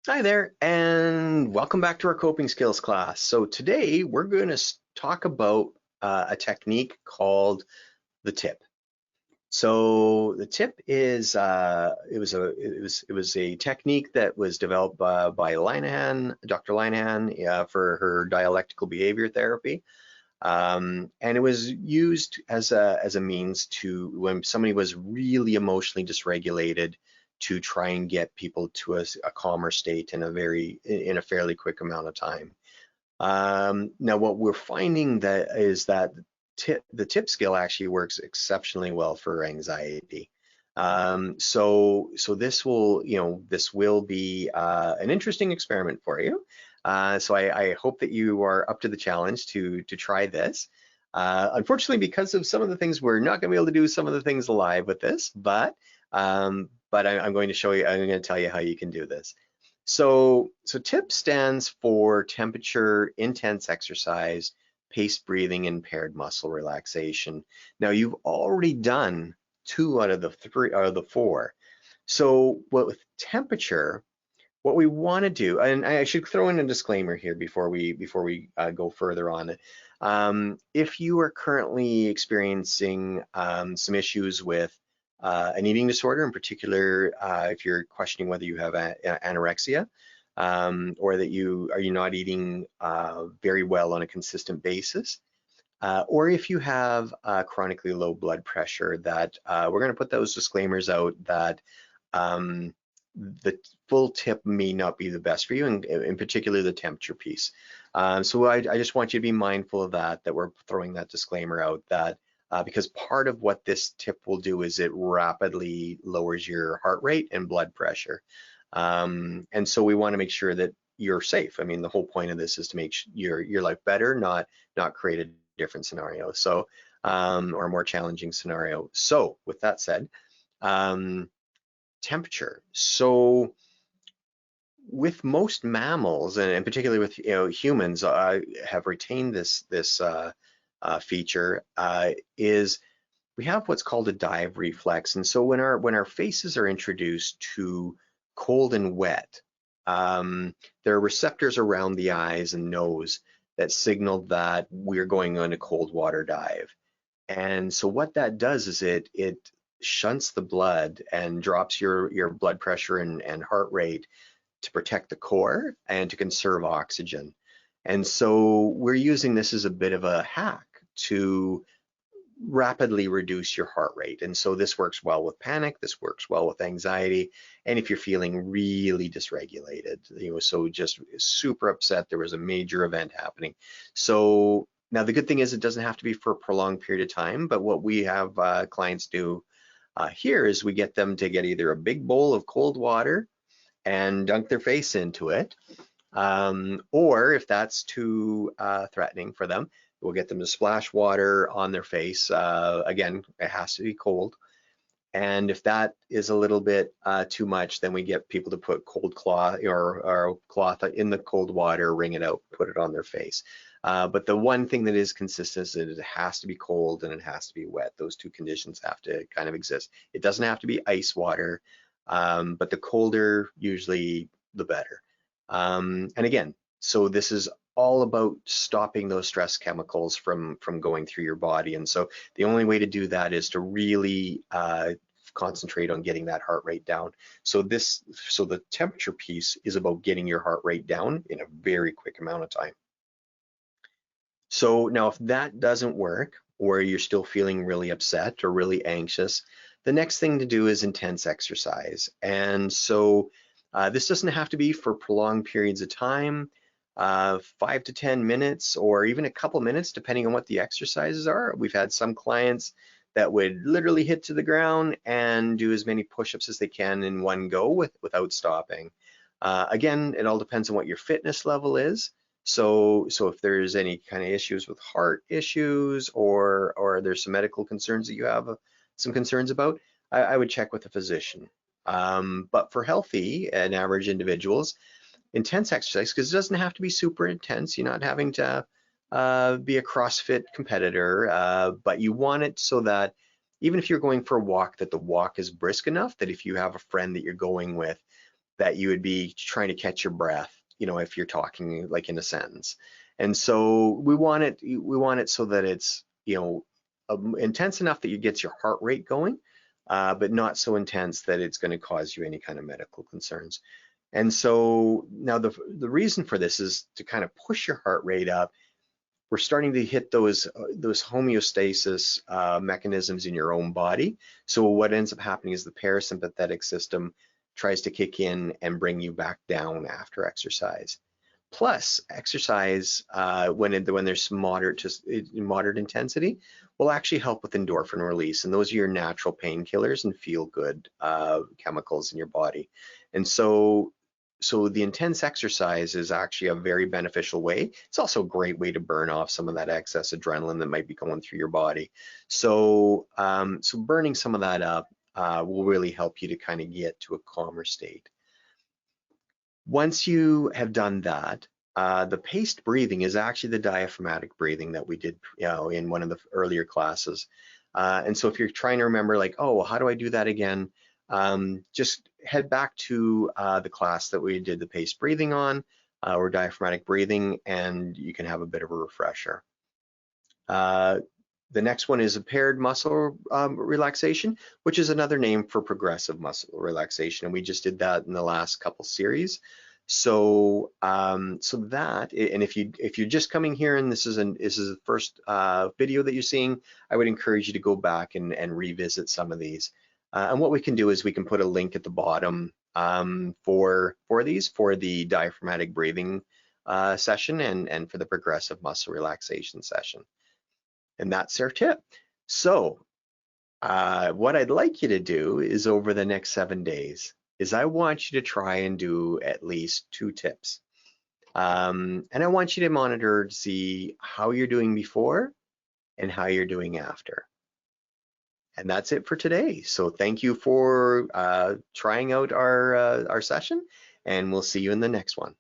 Hi there, and welcome back to our coping skills class. So today we're going to talk about a technique called the TIPP. So the TIPP is it was a technique that was developed by Dr. Linehan, for her dialectical behavior therapy, and it was used as a means to when somebody was really emotionally dysregulated to try and get people to a calmer state in a fairly quick amount of time. Now, what we're finding that is that the tip skill actually works exceptionally well for anxiety. So this will be an interesting experiment for you. So I hope that you are up to the challenge to try this. Unfortunately, because of some of the things, we're not going to be able to do some of the things live with this, but I'm going to show you. I'm going to tell you how you can do this. So TIPP stands for temperature, intense exercise, paced breathing, and paired muscle relaxation. Now you've already done two out of the three out of the four. So with temperature, what we want to do, and I should throw in a disclaimer here before we go further on it. If you are currently experiencing some issues with an eating disorder, in particular, if you're questioning whether you have anorexia, or that you're not eating very well on a consistent basis, or if you have chronically low blood pressure, that we're going to put those disclaimers out that um, the full tip may not be the best for you, and in particular the temperature piece. So I just want you to be mindful of that we're throwing that disclaimer out, that because part of what this tip will do is it rapidly lowers your heart rate and blood pressure. And so we want to make sure that you're safe. I mean, the whole point of this is to make your life better, not create a different scenario. So or a more challenging scenario. So with that said, um, temperature. So with most mammals, and particularly with humans, have retained this feature, is we have what's called a dive reflex. And so when our faces are introduced to cold and wet, there are receptors around the eyes and nose that signal that we're going on a cold water dive. And so what that does is it shunts the blood and drops your blood pressure and heart rate to protect the core and to conserve oxygen. And so we're using this as a bit of a hack to rapidly reduce your heart rate. And so this works well with panic, this works well with anxiety, and if you're feeling really dysregulated, so just super upset, there was a major event happening. So now the good thing is it doesn't have to be for a prolonged period of time, but what we have clients do here is we get them to get either a big bowl of cold water and dunk their face into it, or if that's too threatening for them, we'll get them to splash water on their face. Again, it has to be cold. And if that is a little bit too much, then we get people to put cold cloth or cloth in the cold water, wring it out, put it on their face. But the one thing that is consistent is that it has to be cold and it has to be wet. Those two conditions have to kind of exist. It doesn't have to be ice water, but the colder, usually the better. And again, so this is all about stopping those stress chemicals from going through your body. And so the only way to do that is to really concentrate on getting that heart rate down. So the temperature piece is about getting your heart rate down in a very quick amount of time. So now if that doesn't work, or you're still feeling really upset or really anxious, the next thing to do is intense exercise. And so this doesn't have to be for prolonged periods of time, 5 to 10 minutes, or even a couple minutes, depending on what the exercises are. We've had some clients that would literally hit to the ground and do as many push-ups as they can in one go without stopping. Again, it all depends on what your fitness level is. So if there's any kind of issues with heart issues, or there's some medical concerns that you have some concerns about, I would check with a physician. But for healthy and average individuals, intense exercise, because it doesn't have to be super intense. You're not having to be a CrossFit competitor, but you want it so that even if you're going for a walk, that the walk is brisk enough that if you have a friend that you're going with, that you would be trying to catch your breath, you know, if you're talking like in a sentence. And so we want it so that it's, you know, intense enough that you get your heart rate going, but not so intense that it's going to cause you any kind of medical concerns. And so now the reason for this is to kind of push your heart rate up. We're starting to hit those homeostasis mechanisms in your own body. So what ends up happening is the parasympathetic system tries to kick in and bring you back down after exercise. Plus, exercise when there's moderate intensity will actually help with endorphin release, and those are your natural painkillers and feel good chemicals in your body. And so the intense exercise is actually a very beneficial way. It's also a great way to burn off some of that excess adrenaline that might be going through your body. So burning some of that up will really help you to kind of get to a calmer state. Once you have done that, the paced breathing is actually the diaphragmatic breathing that we did, you know, in one of the earlier classes. And so if you're trying to remember like, oh, well, how do I do that again? Just head back to the class that we did the paced breathing on, or diaphragmatic breathing, and you can have a bit of a refresher. The next one is a paired muscle relaxation, which is another name for progressive muscle relaxation. And we just did that in the last couple series. So that, and if you're just coming here and this is the first video that you're seeing, I would encourage you to go back and revisit some of these. And what we can do is we can put a link at the bottom for the diaphragmatic breathing session and for the progressive muscle relaxation session. And that's our tip. So what I'd like you to do is over the next 7 days is I want you to try and do at least 2 tips. And I want you to monitor to see how you're doing before and how you're doing after. And that's it for today. So thank you for trying out our session, and we'll see you in the next one.